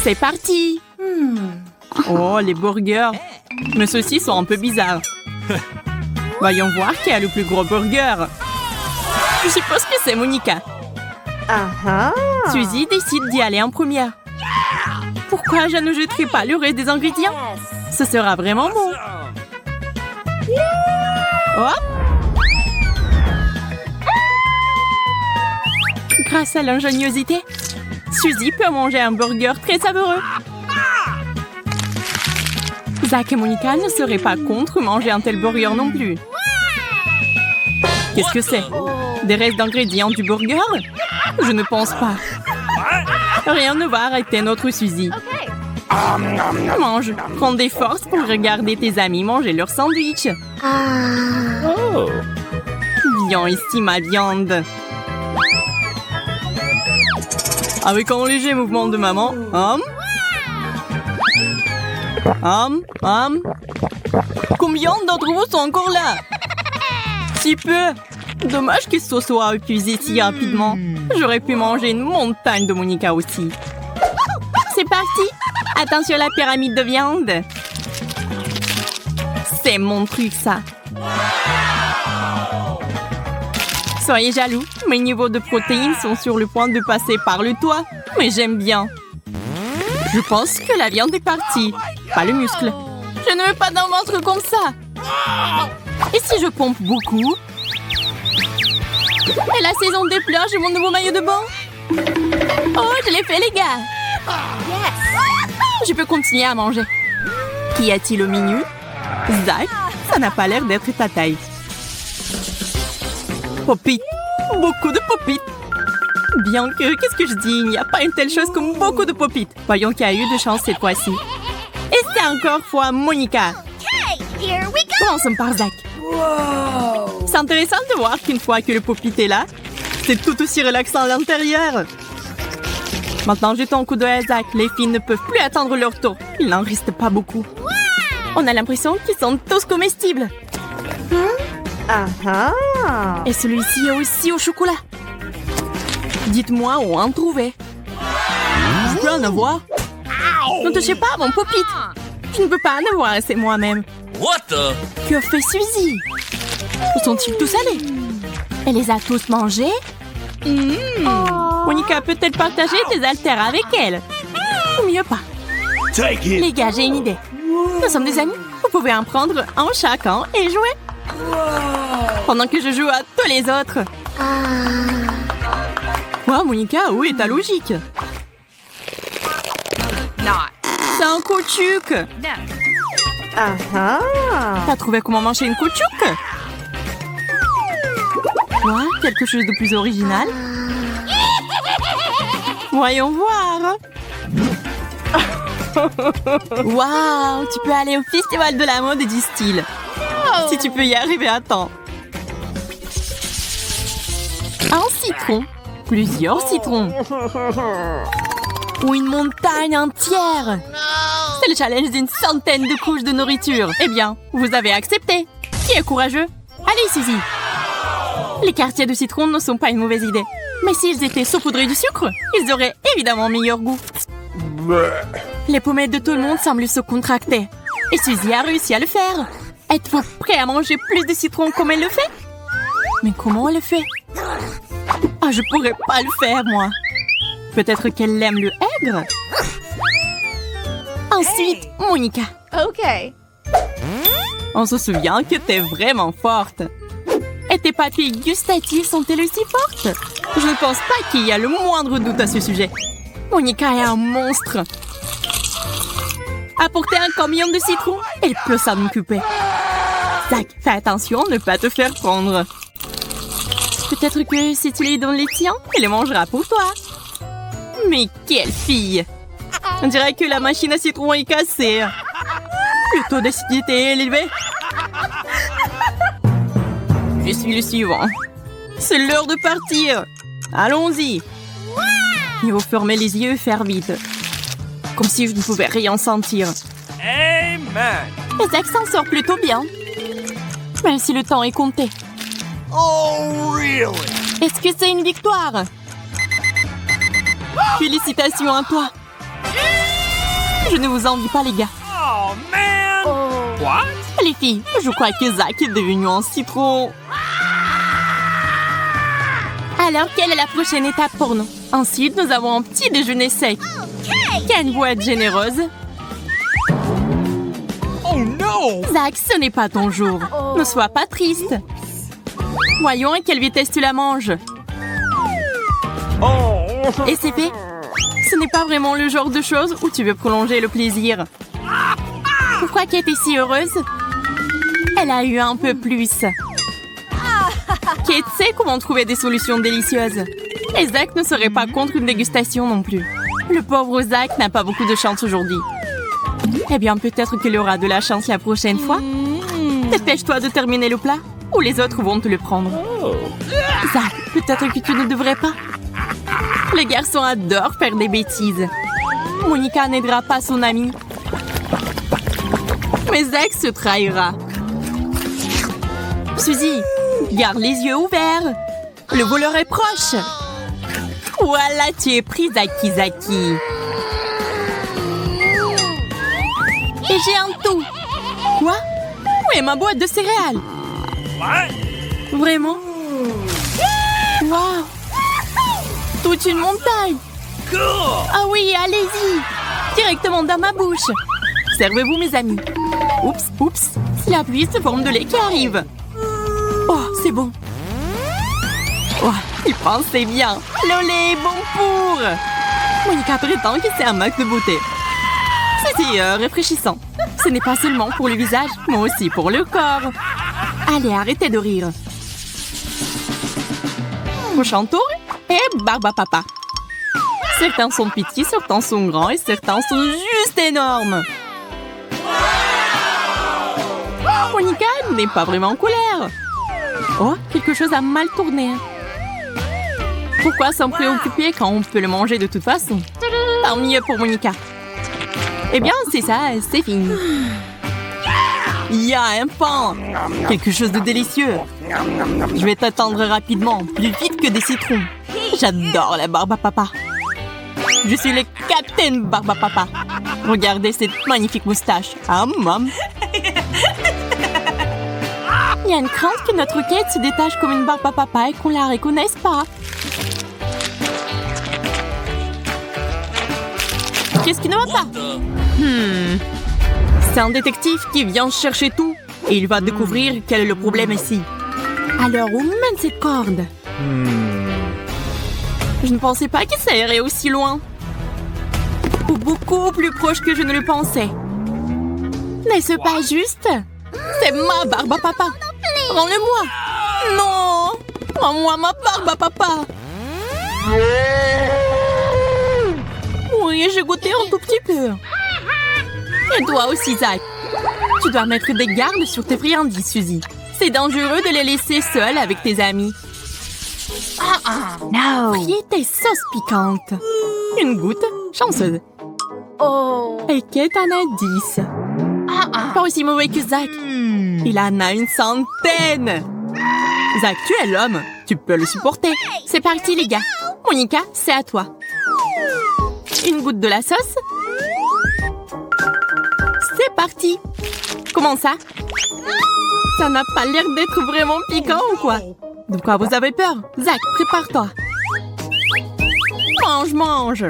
C'est parti. Oh, les burgers. Mais ceux-ci sont un peu bizarres. Voyons voir qui a le plus gros burger. Je suppose que c'est Monica. Suzy décide d'y aller en première. Pourquoi je ne jetterai pas le reste des ingrédients? Ce sera vraiment bon. Hop! Grâce à l'ingéniosité, Suzy peut manger un burger très savoureux. Zach et Monica ne seraient pas contre manger un tel burger non plus. Qu'est-ce que c'est? Des restes d'ingrédients du burger? Je ne pense pas. Rien ne va arrêter notre Suzy. Mange, prends des forces pour regarder tes amis manger leur sandwich. Viens ici, ma viande. Avec un léger mouvement de maman. Combien d'entre vous sont encore là? Si peu. Dommage que ce soit épuisé si rapidement. J'aurais pu manger une montagne de Monica aussi. C'est parti. Attention à la pyramide de viande. C'est mon truc, ça. Soyez jaloux. Mes niveaux de protéines sont sur le point de passer par le toit. Mais j'aime bien. Je pense que la viande est partie. Pas le muscle. Je ne veux pas d'un ventre comme ça. Et si je pompe beaucoup? Et la saison des pleurs, j'ai mon nouveau maillot de bain. Oh, je l'ai fait, les gars. Je peux continuer à manger. Qu'y a-t-il au menu? Zach, ça n'a pas l'air d'être ta taille. Pop-it. Beaucoup de pop-it. Bien que, qu'est-ce que je dis? Il n'y a pas une telle chose comme beaucoup de pop-it. Voyons qui a eu de chance cette fois-ci. Et c'est encore fois Monica. Commençons par Zach. C'est intéressant de voir qu'une fois que le pop-it est là, c'est tout aussi relaxant à l'intérieur. Maintenant, jetons un coup d'œil à Zach. Les filles ne peuvent plus attendre leur tour. Il n'en reste pas beaucoup. On a l'impression qu'ils sont tous comestibles. Et celui-ci est aussi au chocolat. Dites-moi où en trouver. Je peux en avoir? Ne touchez pas à mon pop-it. Je ne peux pas en avoir assez moi-même. Que fait Suzy? Où sont-ils tous allés? Elle les a tous mangés? Monica peut-elle partager tes haltères avec elle? Ou mieux pas. Les gars, j'ai une idée. Nous sommes des amis. Vous pouvez en prendre un chacun et jouer. Pendant que je joue à tous les autres. Wow, Monica, où est ta logique? C'est un caoutchouc. T'as trouvé comment manger une caoutchouc? Quoi? Quelque chose de plus original? Voyons voir. Waouh, tu peux aller au festival de la mode du style. Si tu peux y arriver à temps. Un citron. Plusieurs citrons. Ou une montagne entière. C'est le challenge d'une centaine de couches de nourriture. Eh bien, vous avez accepté. Qui est courageux? Allez, Suzy. Les quartiers de citron ne sont pas une mauvaise idée. Mais s'ils étaient saupoudrés du sucre, ils auraient évidemment meilleur goût. Les pommettes de tout le monde semblent se contracter. Et Suzy a réussi à le faire. Êtes-vous prêt à manger plus de citron comme elle le fait? Mais comment elle le fait? Ah, je pourrais pas le faire, moi. Peut-être qu'elle aime le aigre? Ensuite, Monica. OK. On se souvient que t'es vraiment forte. Et tes papilles gustatives sont-elles aussi fortes? Je ne pense pas qu'il y a le moindre doute à ce sujet. Monica est un monstre. Apportez un camion de citron. Elle peut s'en occuper. Zach, fais attention à ne pas te faire prendre. Peut-être que si tu les donnes les tiens, elle les mangera pour toi. Mais quelle fille! On dirait que la machine à citron est cassée. Le taux d'acidité est élevé. Je suis le suivant. C'est l'heure de partir. Allons-y. Il faut fermer les yeux et faire vite. Comme si je ne pouvais rien sentir. Amen. Zach s'en sort plutôt bien. Même si le temps est compté. Oh, really? Est-ce que c'est une victoire? Félicitations à toi. Je ne vous envie pas, les gars. Oh, man! What? Les filles, je crois que Zach est devenu un citron. Alors, quelle est la prochaine étape pour nous? Ensuite, nous avons un petit déjeuner sec. Ken vous être généreuse? Oh, no! Zach, ce n'est pas ton jour. Ne sois pas triste. Voyons à quelle vitesse tu la manges. Oh! Et c'est fait. Ce n'est pas vraiment le genre de choses où tu veux prolonger le plaisir. Pourquoi Kate est si heureuse? Elle a eu un peu plus. Kate sait comment trouver des solutions délicieuses. Et Zach ne serait pas contre une dégustation non plus. Le pauvre Zach n'a pas beaucoup de chance aujourd'hui. Eh bien, peut-être qu'il aura de la chance la prochaine fois. Dépêche-toi de terminer le plat, ou les autres vont te le prendre. Zach, peut-être que tu ne devrais pas. Les garçons adorent faire des bêtises. Monica n'aidera pas son amie. Mais Zach se trahira. Suzy, garde les yeux ouverts. Le voleur est proche. Voilà, tu es pris, Zaki Zaki. Et j'ai un tout. Quoi? Où est ma boîte de céréales? What? Vraiment? Waouh! Toute une montagne! Cool! Ah oui, allez-y! Directement dans ma bouche! Servez-vous, mes amis. Oups, oups! Si la pluie se forme de lait qui arrive. Oh, c'est bon. Oh, il pensait bien. Le lait est bon pour... Monica prétend que c'est un mac de beauté. C'est rafraîchissant. Ce n'est pas seulement pour le visage, mais aussi pour le corps. Allez, arrêtez de rire. Prochain tour et Barbapapa. Certains sont petits, certains sont grands et certains sont juste énormes. Monica n'est pas vraiment en colère. Oh, quelque chose a mal tourné. Pourquoi s'en préoccuper quand on peut le manger de toute façon? Tant mieux pour Monica. Eh bien, c'est ça, c'est fini. Il y a un pain. Quelque chose de délicieux. Je vais t'attendre rapidement, plus vite que des citrons. J'adore la Barbapapa. Je suis le Capitaine Barbapapa. Regardez cette magnifique moustache. Ah, maman. Il y a une crainte que notre quête se détache comme une Barbapapa et qu'on la reconnaisse pas. Qu'est-ce qui ne va pas? C'est un détective qui vient chercher tout et il va découvrir quel est le problème ici. Alors, où mène cette corde? Je ne pensais pas qu'il ça irait aussi loin. Ou beaucoup plus proche que je ne le pensais. N'est-ce pas juste? C'est ma Barbapapa. Rends-le-moi. Non. Rends-moi ma Barbapapa. Oui, j'ai goûté un tout petit peu. Et toi aussi, Zach. Tu dois mettre des gardes sur tes friandises, Suzy. C'est dangereux de les laisser seuls avec tes amis. No. Friez tes sauces piquantes. Une goutte, chanceuse. Oh. Et Kate en a 10. Pas aussi mauvais que Zach. Il en a une centaine. Zach, tu es l'homme. Tu peux le supporter. C'est parti, les gars. Monica, c'est à toi. Une goutte de la sauce. C'est parti. Comment ça? Ça n'a pas l'air d'être vraiment piquant ou quoi? De quoi vous avez peur? Zach, prépare-toi. Mange, mange.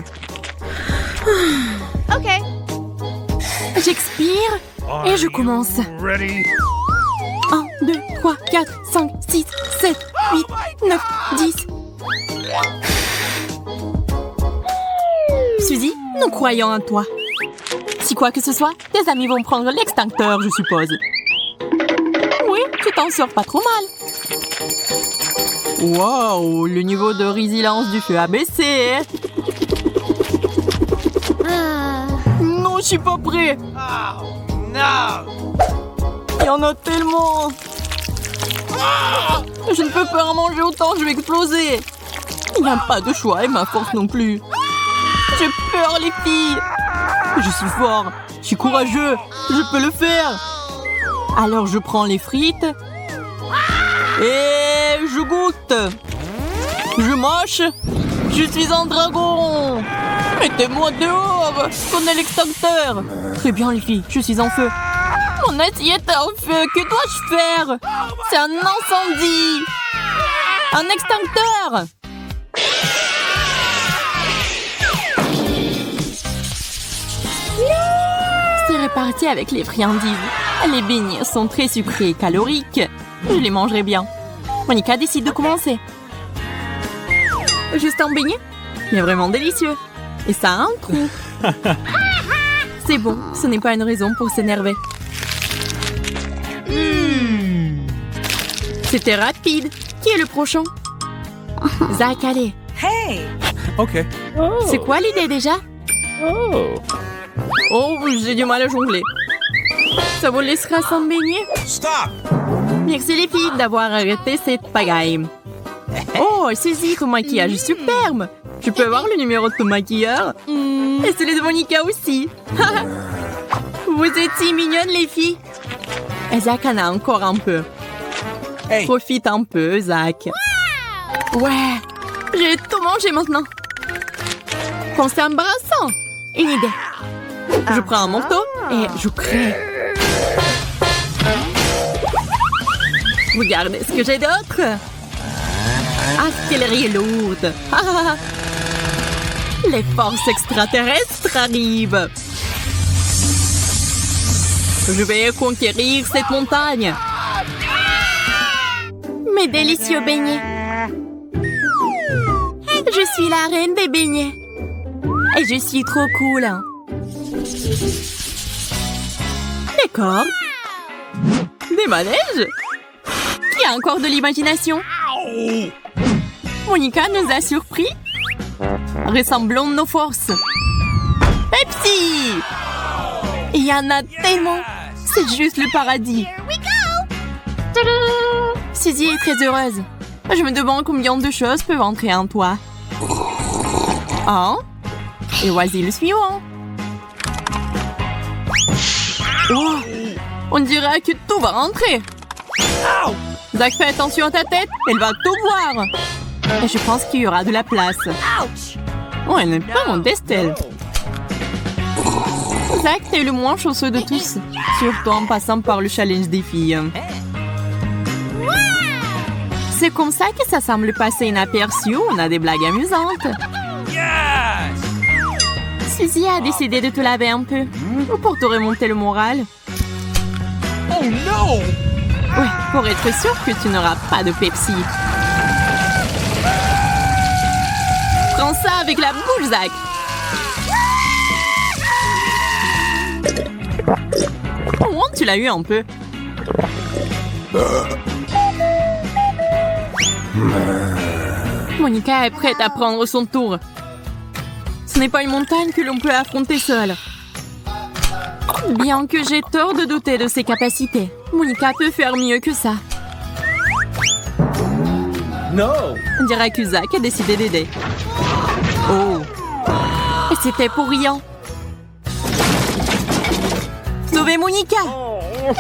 OK. J'expire et je commence. Ready? 1, 2, 3, 4, 5, 6, 7, 8, 9, 10. Suzy, nous croyons en toi. Si quoi que ce soit, tes amis vont prendre l'extincteur, je suppose. Oui, tu t'en sors pas trop mal. Wow, le niveau de résilience du feu a baissé. Non, je suis pas prêt. Oh, no! Il y en a tellement. Je ne peux pas en manger autant, je vais exploser. Il n'y a pas de choix et ma force non plus. J'ai peur, les filles. Je suis fort, je suis courageux, je peux le faire. Alors je prends les frites et je goûte. Je mâche, je suis un dragon. Mettez-moi dehors! Prenez l'extincteur! Très bien, les filles, je suis en feu. Mon assiette est en feu, que dois-je faire? C'est un incendie! Un extincteur! C'est réparti avec les friandises. Les beignets sont très sucrés et caloriques. Je les mangerai bien. Monica décide de commencer. Juste un beignet? Mais vraiment délicieux. Et ça a un trou. C'est bon, ce n'est pas une raison pour s'énerver. C'était rapide. Qui est le prochain? Zach, allez. OK. C'est quoi l'idée déjà? Oh, j'ai du mal à jongler. Ça vous laissera sans beignet? Stop! Merci les filles d'avoir arrêté cette pagaille. Oh, Suzy, ton maquillage est superbe. Je peux avoir le numéro de ton maquilleur? Et celui de Monica aussi. Vous êtes si mignonnes les filles. Et Zach en a encore un peu. Hey. Profite un peu, Zach. Ouais, j'ai tout mangé maintenant. Pensez en brassant. Une idée. Je prends un manteau et je crée. Regardez ce que j'ai d'autre. Ah, quelle est lourde. Les forces extraterrestres arrivent. Je vais conquérir cette montagne. Mes délicieux beignets. Je suis la reine des beignets. Et je suis trop cool. Des cordes. Des manèges. Qui a encore de l'imagination? Monica nous a surpris. Ressemblons nos forces. Pepsi! Il y en a tellement. C'est juste le paradis. Suzy est très heureuse. Je me demande combien de choses peuvent entrer en toi. Et voici le suivant. Oh, on dirait que tout va rentrer. Zach, fais attention à ta tête. Elle va tout voir. Et je pense qu'il y aura de la place. Oh, elle n'est pas modeste, elle. Zach, t'es le moins chausseux de tous. Surtout en passant par le challenge des filles. C'est comme ça que ça semble passer inaperçu. On a des blagues amusantes. Yes! Suzy a décidé de te laver un peu. Pour te remonter le moral. Oh non! Oui, pour être sûr que tu n'auras pas de Pepsi. Prends ça avec la bouche, Zach. Oh, tu l'as eu un peu. Monica est prête à prendre son tour. Ce n'est pas une montagne que l'on peut affronter seule. Bien que j'ai tort de douter de ses capacités, Monica peut faire mieux que ça. No! On dirait que Zach a décidé d'aider. Oh! Et c'était pour rien. Sauvez Monica!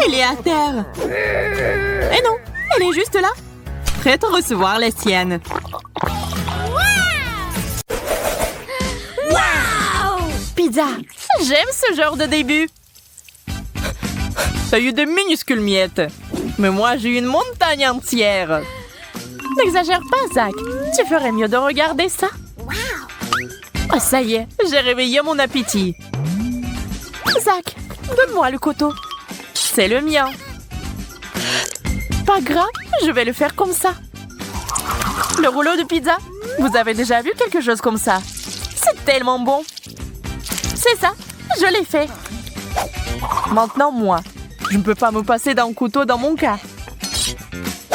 Elle est à terre. Et non, elle est juste là. Prête à recevoir la sienne. Wow! Pizza! J'aime ce genre de début. T'as eu de minuscules miettes. Mais moi, j'ai eu une montagne entière. N'exagère pas, Zach. Tu ferais mieux de regarder ça. Oh, ça y est, j'ai réveillé mon appétit. Zach, donne-moi le couteau. C'est le mien. Pas grave, je vais le faire comme ça. Le rouleau de pizza, vous avez déjà vu quelque chose comme ça? C'est tellement bon. C'est ça, je l'ai fait. Maintenant, moi, je ne peux pas me passer d'un couteau dans mon cas.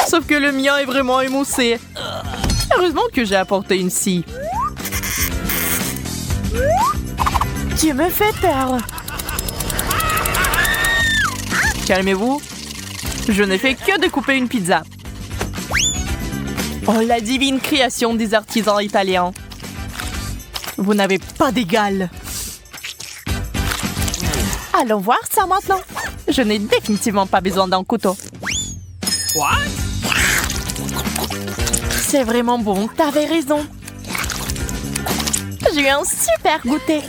Sauf que le mien est vraiment émoussé. Heureusement que j'ai apporté une scie. Tu me fais peur. Calmez-vous. Je n'ai fait que découper une pizza. Oh, la divine création des artisans italiens. Vous n'avez pas d'égal. Allons voir ça maintenant. Je n'ai définitivement pas besoin d'un couteau. What? C'est vraiment bon, t'avais raison. J'ai eu un super goûter.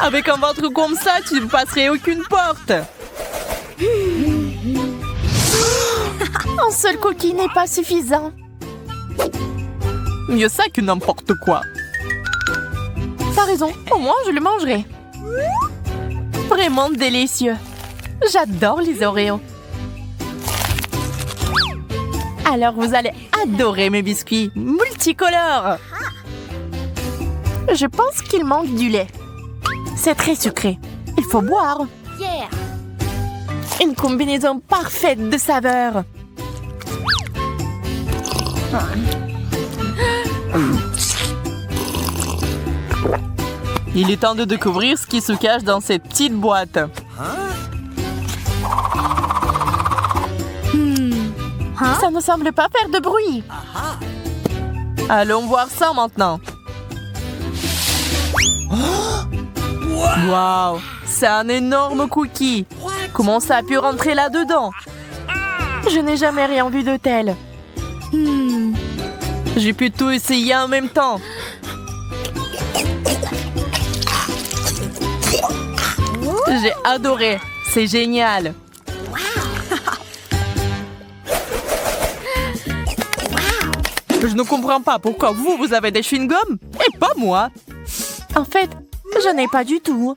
Avec un ventre comme ça, tu ne passerais aucune porte. Un seul cookie n'est pas suffisant. Mieux ça que n'importe quoi. T'as raison, au moins je le mangerai. Vraiment délicieux. J'adore les Oreos. Alors vous allez adorer mes biscuits multicolores. Je pense qu'il manque du lait. C'est très sucré. Il faut boire. Une combinaison parfaite de saveurs. Il est temps de découvrir ce qui se cache dans cette petite boîte. Ça ne semble pas faire de bruit. Allons voir ça maintenant. Waouh, c'est un énorme cookie. Comment ça a pu rentrer là-dedans? Je n'ai jamais rien vu de tel. J'ai pu tout essayer en même temps. J'ai adoré. C'est génial. Je ne comprends pas pourquoi vous avez des chewing-gums et pas moi. En fait, je n'ai pas du tout.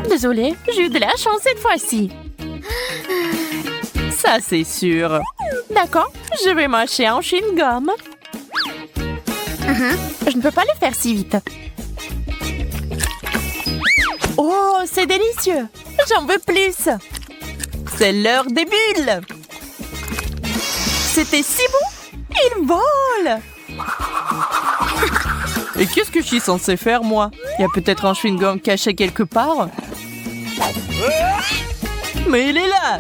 Désolée, j'ai eu de la chance cette fois-ci. Ça, c'est sûr. D'accord, je vais mâcher un chewing-gum. Je ne peux pas le faire si vite. Oh, c'est délicieux. J'en veux plus. C'est l'heure des bulles. C'était si bon. Il vole. Et qu'est-ce que je suis censée faire, moi? Il y a peut-être un chewing-gum caché quelque part. Mais il est là.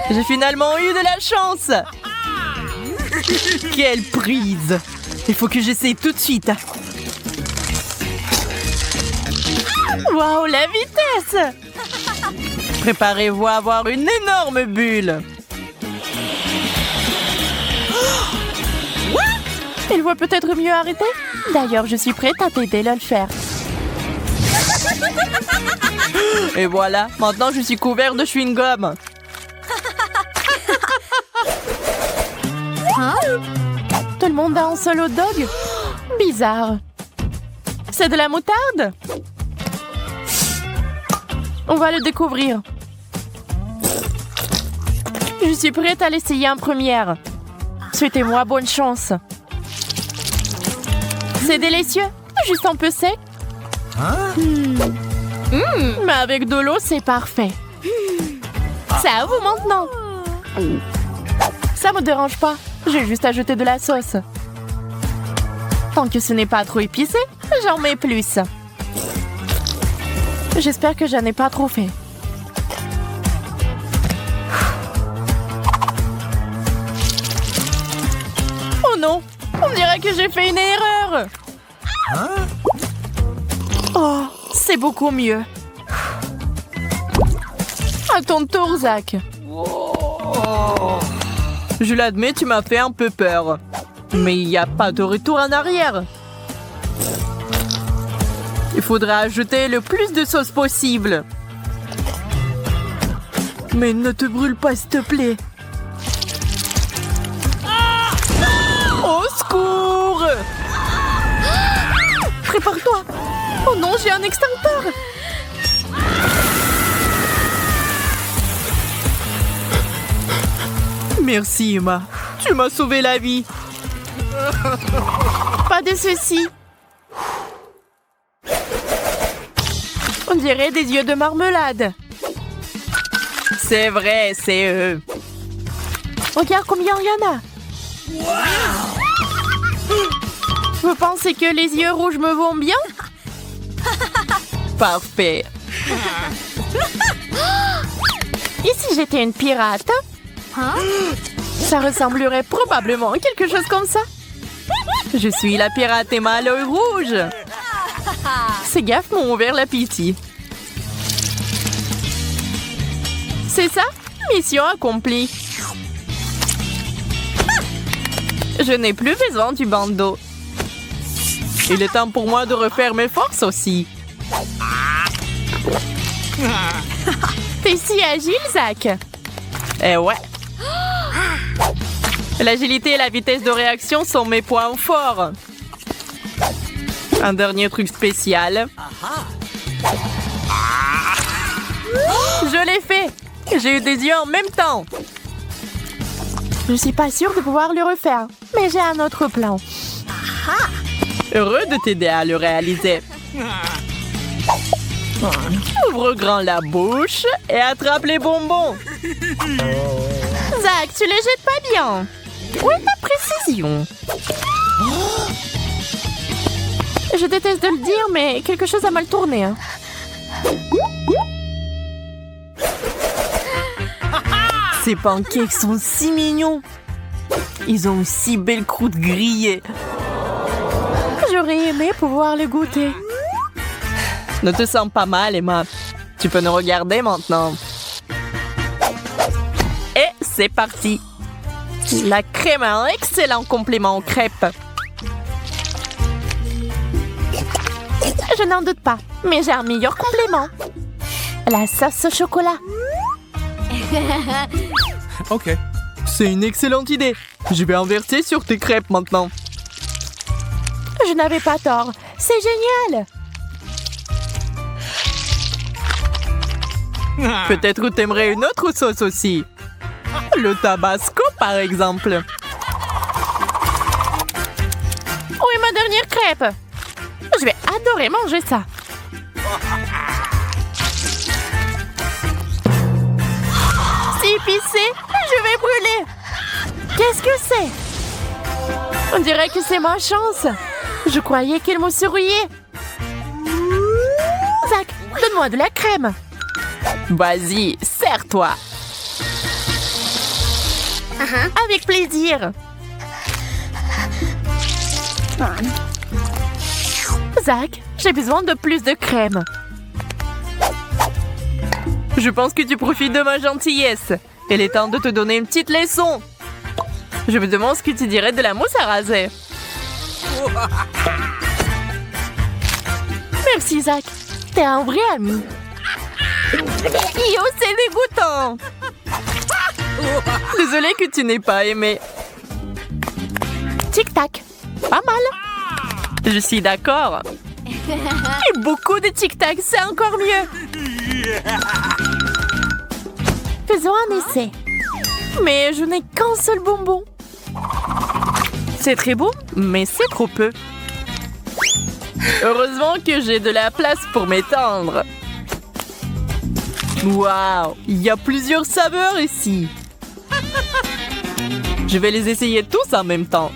J'ai finalement eu de la chance. Quelle prise. Il faut que j'essaye tout de suite. Waouh, la vitesse. Préparez-vous à avoir une énorme bulle. Il voit peut-être mieux arrêter. D'ailleurs, je suis prête à t'aider à le faire. Et voilà, maintenant je suis couvert de chewing-gum. Tout le monde a un seul hot dog? Bizarre. C'est de la moutarde? On va le découvrir. Je suis prête à l'essayer en première. Souhaitez-moi bonne chance. C'est délicieux, juste un peu sec. Mais avec de l'eau, c'est parfait. C'est à vous maintenant. Ça me dérange pas. J'ai juste ajouté de la sauce. Tant que ce n'est pas trop épicé, j'en mets plus. J'espère que j'en ai pas trop fait. Oh non, on dirait que j'ai fait une erreur. Oh, c'est beaucoup mieux. À ton tour, Zach. Je l'admets, tu m'as fait un peu peur. Mais il n'y a pas de retour en arrière. Il faudra ajouter le plus de sauce possible. Mais ne te brûle pas, s'il te plaît. Au secours! Prépare-toi. Oh non, j'ai un extincteur. Merci, Emma. Tu m'as sauvé la vie. Pas de soucis. On dirait des yeux de marmelade. C'est vrai, c'est eux. Regarde combien il y en a. Vous pensez que les yeux rouges me vont bien? Parfait. Et si j'étais une pirate? Ça ressemblerait probablement à quelque chose comme ça. Je suis la pirate Emma à l'œil rouge. Ces gaffes m'ont ouvert l'appétit. C'est ça? Mission accomplie. Je n'ai plus besoin du bandeau. Il est temps pour moi de refaire mes forces aussi. T'es si agile, Zach. Eh ouais. L'agilité et la vitesse de réaction sont mes points forts. Un dernier truc spécial. Je l'ai fait. J'ai eu des yeux en même temps. Je suis pas sûre de pouvoir le refaire, mais j'ai un autre plan. Heureux de t'aider à le réaliser. Ouvre grand la bouche et attrape les bonbons. Zach, tu les jettes pas bien. Où est ta précision? Je déteste de le dire, mais quelque chose a mal tourné. Hein. Ces pancakes sont si mignons. Ils ont une si belle croûte grillée. J'aurais aimé pouvoir les goûter. Ne te sens pas mal, Emma. Tu peux nous regarder maintenant. Et c'est parti. La crème a un excellent complément aux crêpes. Je n'en doute pas, mais j'ai un meilleur complément. La sauce au chocolat. OK. C'est une excellente idée. Je vais en verser sur tes crêpes maintenant. Je n'avais pas tort. C'est génial. Peut-être t'aimerais une autre sauce aussi. Le tabasco, par exemple. Où est ma dernière crêpe? Je vais adorer manger ça. C'est épicé. Je vais brûler. Qu'est-ce que c'est? On dirait que c'est ma chance. Je croyais qu'elle me souriait. Zach, donne-moi de la crème. Vas-y, serre-toi. Avec plaisir. Zach, j'ai besoin de plus de crème. Je pense que tu profites de ma gentillesse. Il est temps de te donner une petite leçon. Je me demande ce que tu dirais de la mousse à raser. Merci, Zach. T'es un vrai ami. Yo, c'est dégoûtant. Désolée que tu n'aies pas aimé. Tic-tac. Pas mal. Je suis d'accord. Et beaucoup de tic-tac, c'est encore mieux. Faisons un essai. Mais je n'ai qu'un seul bonbon. C'est très beau, mais c'est trop peu. Heureusement que j'ai de la place pour m'étendre. Waouh, il y a plusieurs saveurs ici. Je vais les essayer tous en même temps.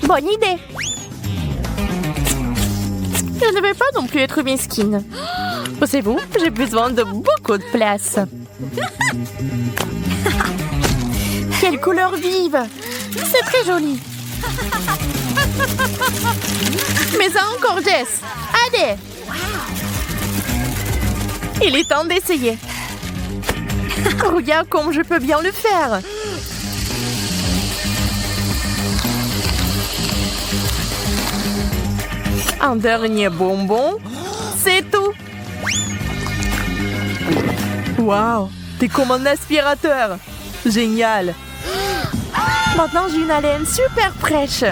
Bonne idée. Je ne vais pas non plus être mesquine. Pensez-vous, j'ai besoin de beaucoup de place. Quelle couleur vive! C'est très joli. Mais ça encore, Jess. Allez! Il est temps d'essayer. Regarde comme je peux bien le faire. Un dernier bonbon. C'est tout. Waouh! T'es comme un aspirateur. Génial. Maintenant, j'ai une haleine super fraîche.